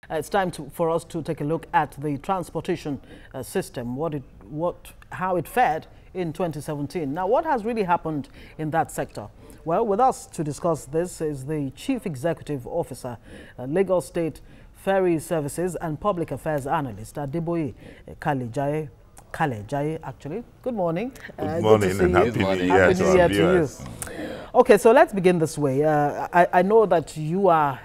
It's time for us to take a look at the transportation system, how it fared in 2017. Now, what has really happened in that sector? Well, with us to discuss this is the Chief Executive Officer, Lagos State Ferry Services and Public Affairs Analyst, Adeboye Kalejaye, actually. Good morning. Good morning and happy New Year to you. Okay, so let's begin this way. I know that you are,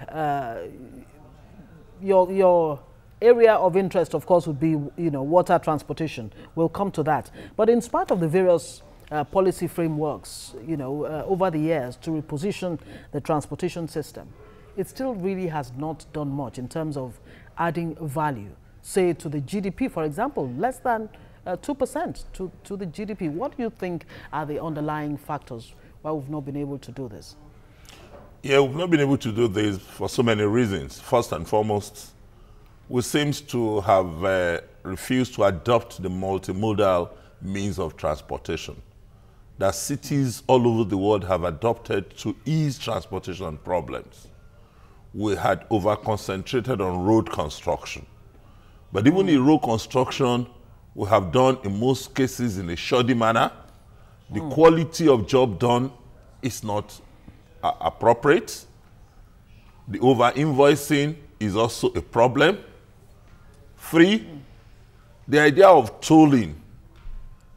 your area of interest, of course, would be, water transportation. We'll come to that. But in spite of the various policy frameworks, over the years to reposition the transportation system, it still really has not done much in terms of adding value, say to the GDP, for example, less than 2% to the GDP. What do you think are the underlying factors why we've not been able to do this? Yeah, we've not been able to do this for so many reasons. First and foremost, we seem to have refused to adopt the multimodal means of transportation that cities all over the world have adopted to ease transportation problems. We had over-concentrated on road construction. But even in road construction, we have done, in most cases, in a shoddy manner. The quality of job done is not appropriate. The over-invoicing is also a problem. Three, the idea of tolling,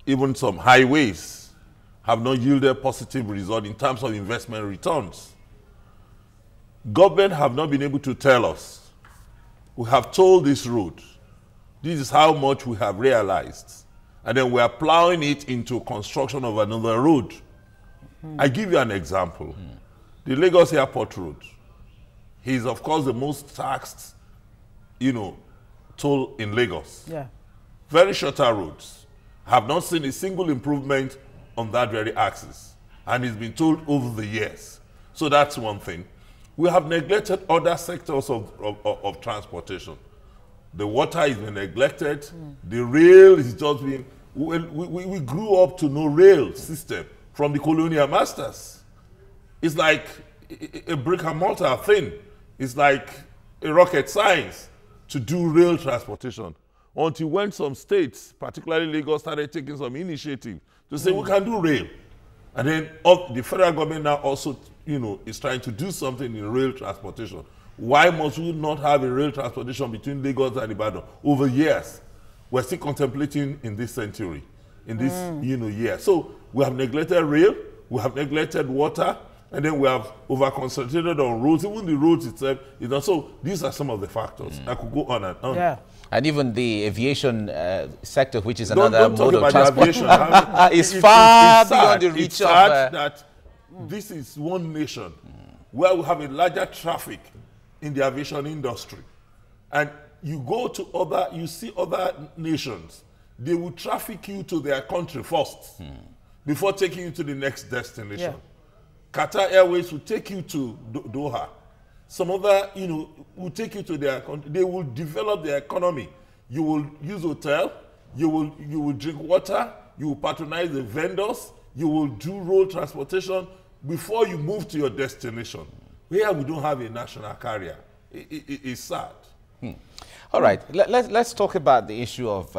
even some highways, have not yielded positive result in terms of investment returns. Government have not been able to tell us, we have told this road, this is how much we have realized, and then we are plowing it into construction of another road. I give you an example. The Lagos Airport Road is, of course, the most taxed, toll in Lagos. Yeah. Very shorter roads. Have not seen a single improvement on that very axis. And it's been told over the years. So that's one thing. We have neglected other sectors of transportation. The water is being neglected. The rail is just being... We grew up to no rail system from the colonial masters. It's like a brick and mortar thing. It's like a rocket science to do rail transportation. Until when some states, particularly Lagos, started taking some initiative to say we can do rail. And then the federal government now also, is trying to do something in rail transportation. Why must we not have a rail transportation between Lagos and Ibadan? Over years, we're still contemplating in this century, in this year. So we have neglected rail, we have neglected water, and then we have over-concentrated on roads. Even the roads itself is not. So these are some of the factors. I could go on and on. Yeah. And even the aviation sector, which is another mode of transport, is it's far sad. beyond the reach it's of... sad that this is one nation where we have a larger traffic in the aviation industry. And you go to you see other nations, they will traffic you to their country first before taking you to the next destination. Yeah. Qatar Airways will take you to Doha. Some other, will take you to their country. They will develop their economy. You will use hotel, you will drink water, you will patronize the vendors, you will do road transportation before you move to your destination. Here we don't have a national carrier. It's sad. All right, let's talk about the issue of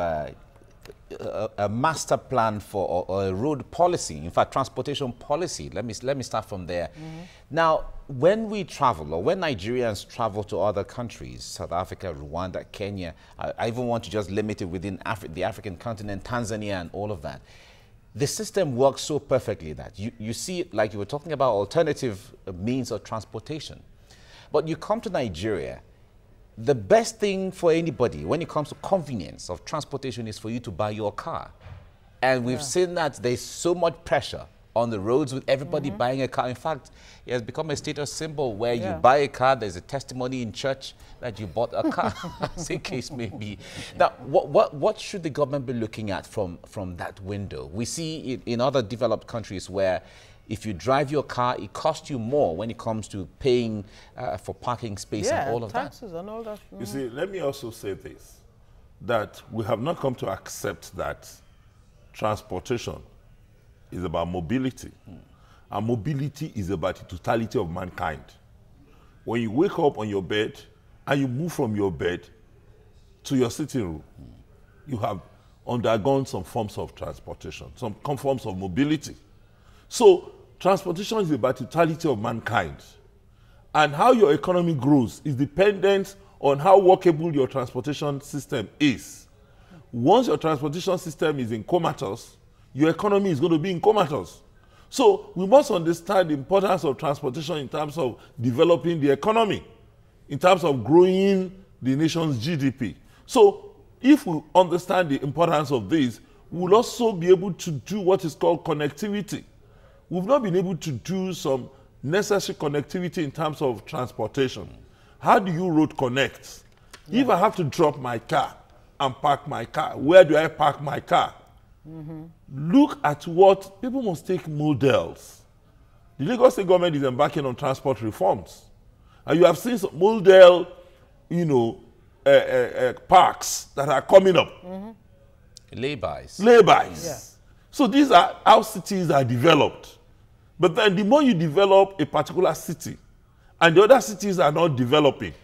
a master plan for or a road policy, in fact, transportation policy. Let me start from there. Now, when we travel, or when Nigerians travel to other countries, South Africa, Rwanda, Kenya, I even want to just limit it within the African continent, Tanzania and all of that, the system works so perfectly that you see, like you were talking about, alternative means of transportation. But you come to Nigeria, the best thing for anybody when it comes to convenience of transportation is for you to buy your car. And we've seen that there's so much pressure on the roads with everybody buying a car. In fact, it has become a status symbol where you buy a car, there's a testimony in church that you bought a car, as the case may be. Now, what should the government be looking at from that window? We see it in other developed countries where if you drive your car, it costs you more when it comes to paying for parking space and all of taxes and all that. You see, let me also say this, that we have not come to accept that transportation is about mobility. And mobility is about the totality of mankind. When you wake up on your bed, and you move from your bed to your sitting room, you have undergone some forms of transportation, some forms of mobility. So transportation is about the totality of mankind. And how your economy grows is dependent on how workable your transportation system is. Once your transportation system is in comatose, your economy is going to be in comatose. So we must understand the importance of transportation in terms of developing the economy, in terms of growing the nation's GDP. So if we understand the importance of this, we'll also be able to do what is called connectivity. We've not been able to do some necessary connectivity in terms of transportation. How do you road connect? Yeah. If I have to drop my car and park my car, where do I park my car? Look at what people must take models. The Lagos State government is embarking on transport reforms. And you have seen some model, parks that are coming up. Laybys. Laybys. Yeah. So these are how cities are developed. But then the more you develop a particular city and the other cities are not developing,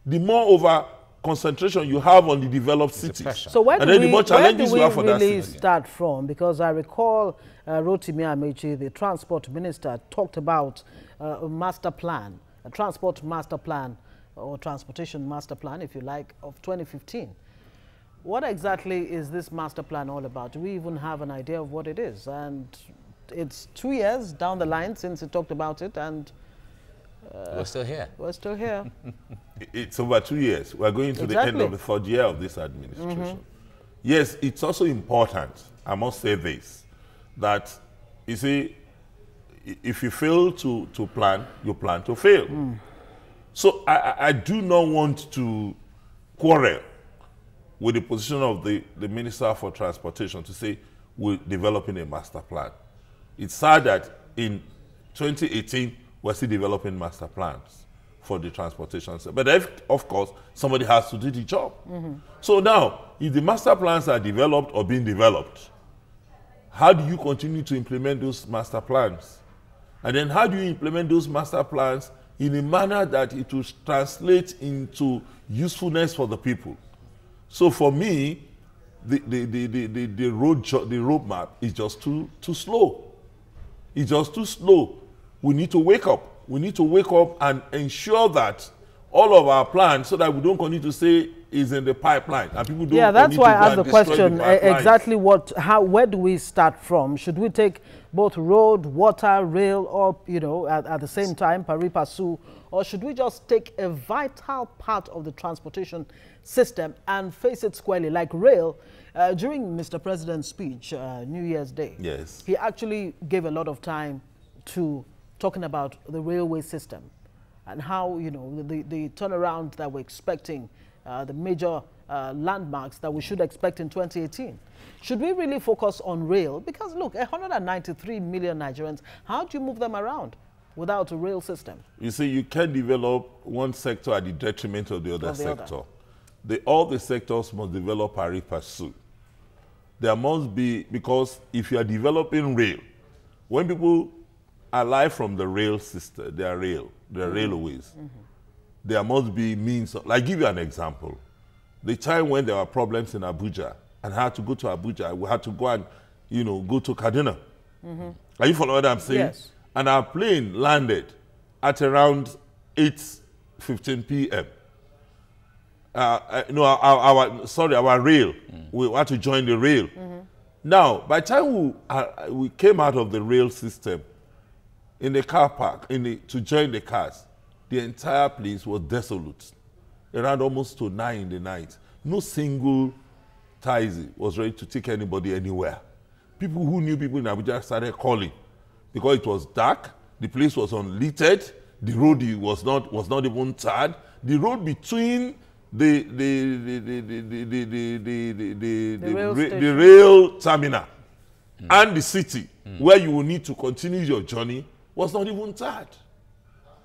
the more over concentration you have on the developed cities. So where do we really city. Start from? Because I recall Rotimi Amechi, the transport minister, talked about a master plan, a transport master plan, or transportation master plan, if you like, of 2015. What exactly is this master plan all about? Do we even have an idea of what it is? And it's 2 years down the line since he talked about it, and we're still here. We're still here. It's over 2 years. We're going to the end of the third year of this administration. Yes, it's also important, I must say this, that, you see, if you fail to plan, you plan to fail. So I do not want to quarrel with the position of the Minister for Transportation to say we're developing a master plan. It's sad that in 2018, we're still developing master plans for the transportation sector. But of course, somebody has to do the job. So now, if the master plans are developed or being developed, how do you continue to implement those master plans? And then how do you implement those master plans in a manner that it will translate into usefulness for the people? So for me, the roadmap is just too slow. It's just too slow. We need to wake up. We need to wake up and ensure that all of our plans, so that we don't continue to say is in the pipeline and people don't. Yeah, that's why I asked the question exactly where do we start from? Should we take both road, water, rail, or at the same time, pari passu, or should we just take a vital part of the transportation system and face it squarely, like rail? During Mr. President's speech, New Year's Day, yes, he actually gave a lot of time to talking about the railway system and how, the turnaround that we're expecting, the major landmarks that we should expect in 2018. Should we really focus on rail? Because look, 193 million Nigerians, how do you move them around without a rail system? You see, you can't develop one sector at the detriment of the other sector. All the sectors must develop pari passu. There must be, because if you are developing rail, when people alive from the rail system, their railways, there must be means of, like, give you an example. The time when there were problems in Abuja and I had to go to Abuja, we had to go and, go to Kaduna. Are you following what I'm saying? Yes. And our plane landed at around 8:15 p.m. Our rail, we had to join the rail. Now, by the time we came out of the rail system, in the car park, to join the cars, the entire place was desolate. Around almost to 9 in the night. No single taxi was ready to take anybody anywhere. People who knew people in Abuja started calling because it was dark, the place was unlit, the road was not even tarred. The road between the rail terminal and the city, where you will need to continue your journey, was not even tarred.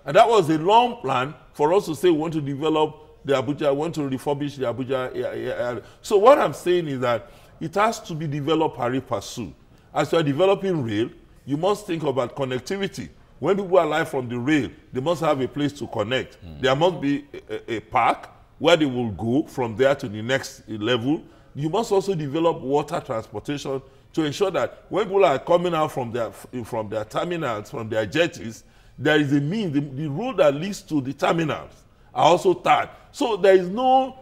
And that was a long plan for us to say we want to develop the Abuja, want to refurbish the Abuja. So what I'm saying is that it has to be developed pari passu. As you are developing rail, you must think about connectivity. When people alight from the rail, they must have a place to connect. There must be a park where they will go from there to the next level. You must also develop water transportation to ensure that when people are coming out from their terminals, from their jetties, there is a means, the road that leads to the terminals are also tarred. So there is no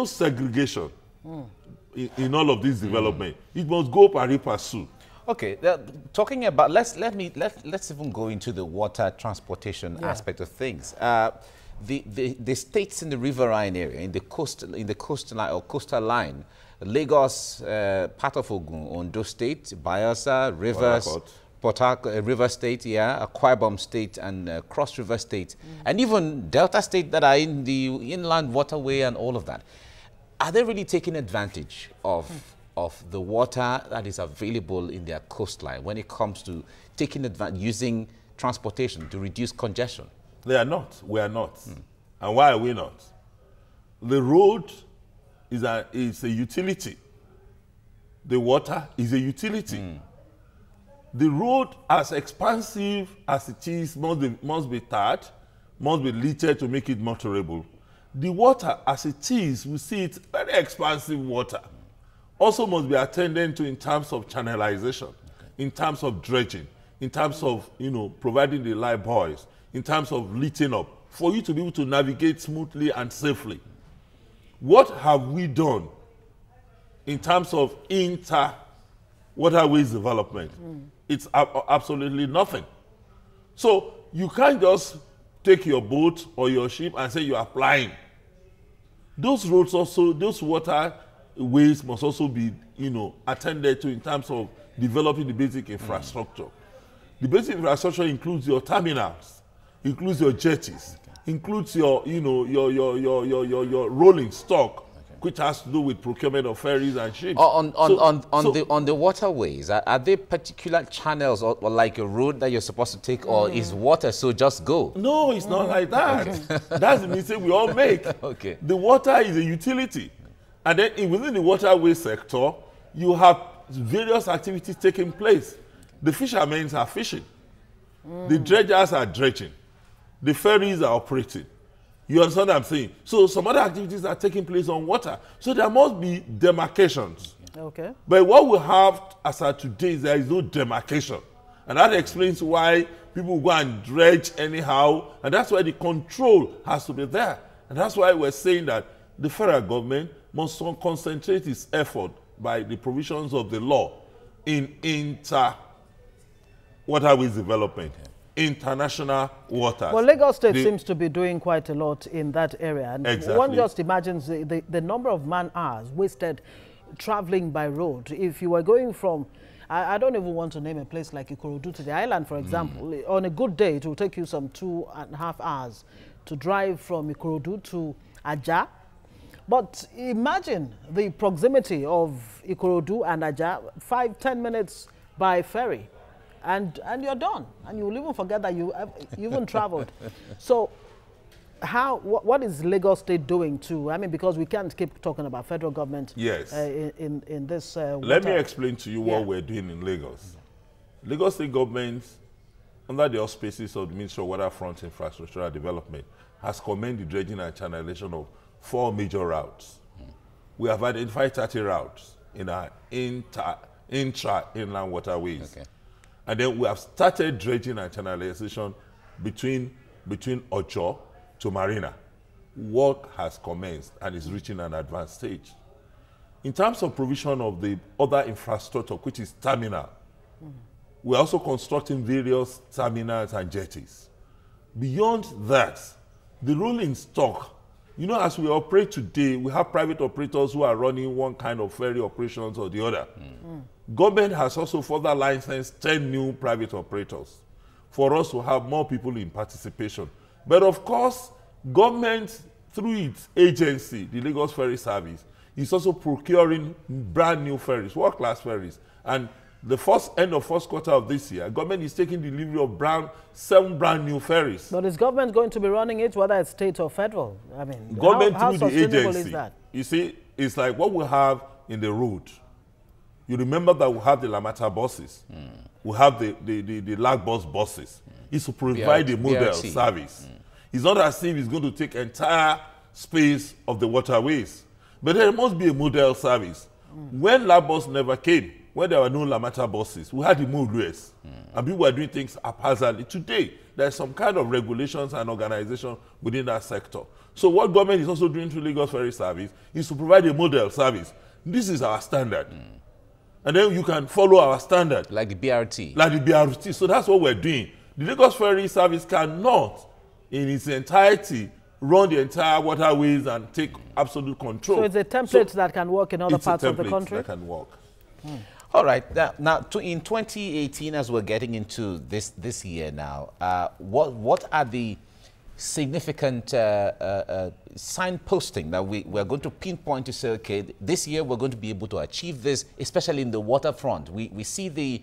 segregation in all of this development. It must go pari passu. Okay, talking about let's even go into the water transportation aspect of things. The states in the riverine area, in the coastal line, Lagos, part of Ogun, Ondo State, Bayelsa, Rivers, Port Harcourt, River State, Akwa Ibom State, and Cross River State, and even Delta State that are in the inland waterway and all of that. Are they really taking advantage of the water that is available in their coastline when it comes to taking advantage, using transportation to reduce congestion? They are not. We are not. And why are we not? The road is a utility. The water is a utility. The road, as expansive as it is, must be tarred, must be littered to make it motorable. The water, as it is, we see it very expansive water, also must be attended to in terms of channelization, in terms of dredging, in terms of providing the life buoys, in terms of lifting up, for you to be able to navigate smoothly and safely. What have we done in terms of inter-waterways development? It's absolutely nothing. So you can't just take your boat or your ship and say you're applying. Those roads also, those waterways must also be, attended to in terms of developing the basic infrastructure. The basic infrastructure includes your terminals, includes your jetties, includes your, your rolling stock, which has to do with procurement of ferries and ships. On the waterways, are there particular channels or like a road that you're supposed to take, or is water so just go? No, it's not like that. That's the mistake we all make. The water is a utility. And then within the waterway sector, you have various activities taking place. The fishermen are fishing. The dredgers are dredging. The ferries are operating. You understand what I'm saying? So some other activities are taking place on water. So there must be demarcations. Okay. But what we have as of today is there is no demarcation. And that explains why people go and dredge anyhow. And that's why the control has to be there. And that's why we're saying that the federal government must concentrate its effort by the provisions of the law in inter-waterways development. International waters. Well, Lagos State seems to be doing quite a lot in that area. And exactly. One just imagines the number of man-hours wasted traveling by road. If you were going from, I don't even want to name a place like Ikorodu to the island, for example. On a good day, it will take you some 2.5 hours to drive from Ikorodu to Ajah. But imagine the proximity of Ikorodu and Ajah, 5-10 minutes by ferry. And you're done, and you will even forget that you even traveled. So, what is Lagos State doing to? I mean, because we can't keep talking about federal government. Yes. In this. Let me explain to you what we're doing in Lagos. Lagos State government, under the auspices of the Ministry of Waterfront Infrastructural Development, has commenced the dredging and channelization of 4 major routes. We have identified 30 routes in our intra-inland waterways. Okay. And then we have started dredging and channelization between Ocho to Marina. Work has commenced and is reaching an advanced stage. In terms of provision of the other infrastructure, which is terminal, we're also constructing various terminals and jetties. Beyond that, the rolling stock, as we operate today, we have private operators who are running one kind of ferry operations or the other. Government has also further licensed 10 new private operators for us to have more people in participation. But of course, government, through its agency, the Lagos Ferry Service, is also procuring brand new ferries, world-class ferries. And the end of first quarter of this year, government is taking delivery of 7 brand new ferries. But is government going to be running it, whether it's state or federal? I mean, government how through the agency. Is that? You see, it's like what we have in the road. You remember that we have the Lamata buses. we have the lag bus buses. It's to provide a model service. It's not as if it's going to take entire space of the waterways. But there must be a model service. When lag bus never came, when there were no Lamata buses, we had the motorways. And people were doing things haphazardly. Today, there's some kind of regulations and organization within that sector. So what government is also doing through Lagos Ferry Service is to provide a model service. This is our standard. And then you can follow our standard. Like the BRT. Like the BRT. So that's what we're doing. The Lagos Ferry Service cannot, in its entirety, run the entire waterways and take absolute control. So it's a template that can work in other parts of the country? It's a template that can work. All right. Now in 2018, as we're getting into this year now, what are the significant signposting that we're going to pinpoint to say, okay, this year we're going to be able to achieve this, especially in the waterfront? We see the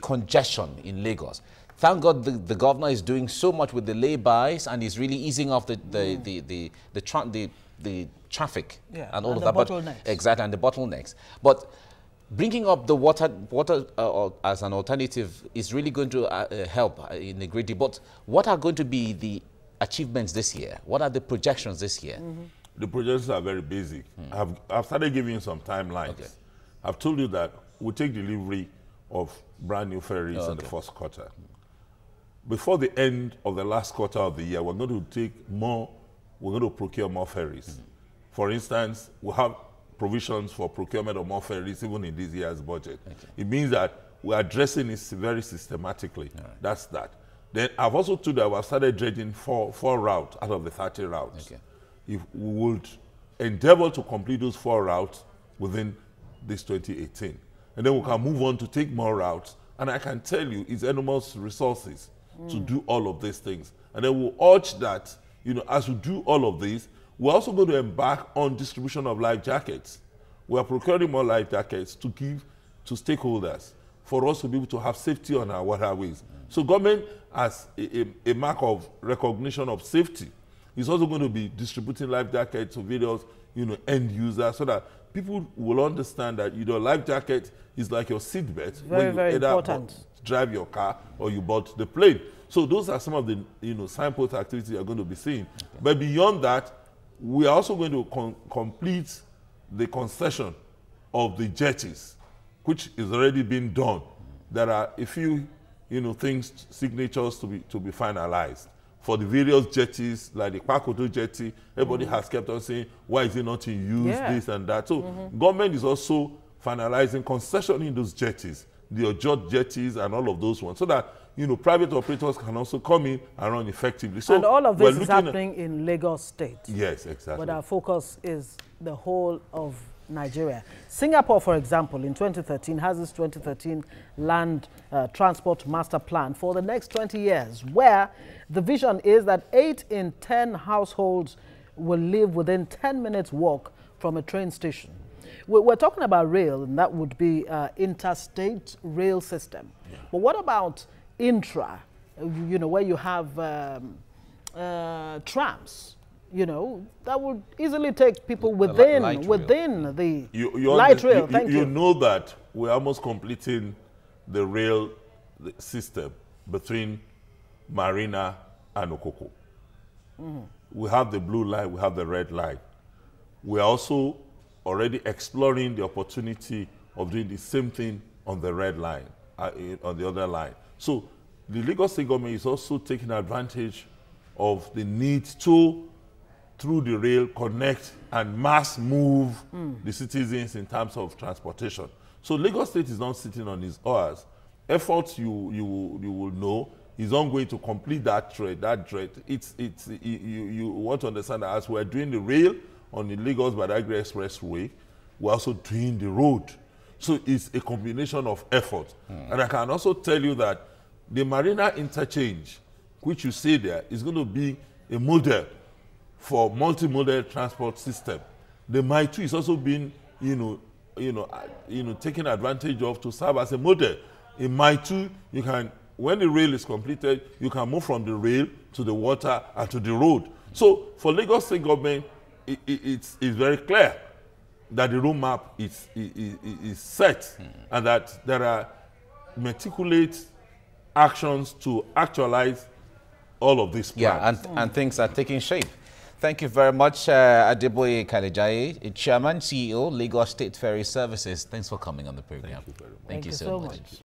congestion in Lagos. Thank God the governor is doing so much with the laybys and is really easing off the traffic and all of that. Bottlenecks. Exactly, and the bottlenecks. But bringing up the water as an alternative is really going to help in a great deal. But what are going to be the achievements this year? What are the projections this year? The projections are very basic. I've started giving you some timelines. Okay. I've told you that we'll take delivery of brand new ferries in the first quarter. Before the end of the last quarter of the year, we're going to procure more ferries. For instance, we have provisions for procurement of more ferries even in this year's budget. It means that we're addressing it very systematically. That's that. Then I've also told you that we've started dredging four routes out of the 30 routes. If we would endeavor to complete those 4 routes within this 2018. And then we can move on to take more routes. And I can tell you, it's enormous resources to do all of these things. And then we'll urge that, as we do all of this, we're also going to embark on distribution of life jackets. We are procuring more life jackets to give to stakeholders for us to be able to have safety on our waterways. So government, as a mark of recognition of safety, is also going to be distributing life jackets to various end users so that people will understand that life jacket is like your seat belt when you either drive your car or you bought the plane. So those are some of the signpost activities you're going to be seeing. But beyond that, we are also going to complete the concession of the jetties, which is already being done. There are a few things, signatures to be finalized. For the various jetties, like the Pakoto jetty, everybody has kept on saying, why is it not in use, this and that. So government is also finalizing concessioning those jetties, the Ojot jetties and all of those ones, so that private operators can also come in and run effectively. So and all of this is happening in Lagos State. Yes, exactly. But our focus is the whole of Nigeria. Singapore, for example, in 2013 has this 2013 Land Transport Master Plan for the next 20 years, where the vision is that 8 in 10 households will live within 10 minutes walk from a train station. We're talking about rail, and that would be interstate rail system. But what about intra, where you have trams? That would easily take people within the light rail. Thank you. You know that we're almost completing the rail system between Marina and Okoko. We have the blue line, we have the red line. We're also already exploring the opportunity of doing the same thing on the red line, on the other line. So the Lagos State government is also taking advantage of the need to, through the rail, connect and mass move the citizens in terms of transportation. So Lagos State is not sitting on its oars. Efforts you will know is ongoing to complete that thread. You want to understand that as we're doing the rail on the Lagos-Badagry Expressway, we're also doing the road. So it's a combination of effort. And I can also tell you that the Marina interchange, which you see there, is going to be a model for multimodal transport system. The MI2 is also being, taken advantage of to serve as a model. In MI2, you can, when the rail is completed, you can move from the rail to the water and to the road. So for Lagos State government, it's very clear that the roadmap is set and that there are meticulate actions to actualize all of these plans. Yeah, and things are taking shape. Thank you very much, Adeboye Kalejaye, Chairman, CEO, Lagos State Ferry Services. Thanks for coming on the program. Thank you very much. Thank you so much.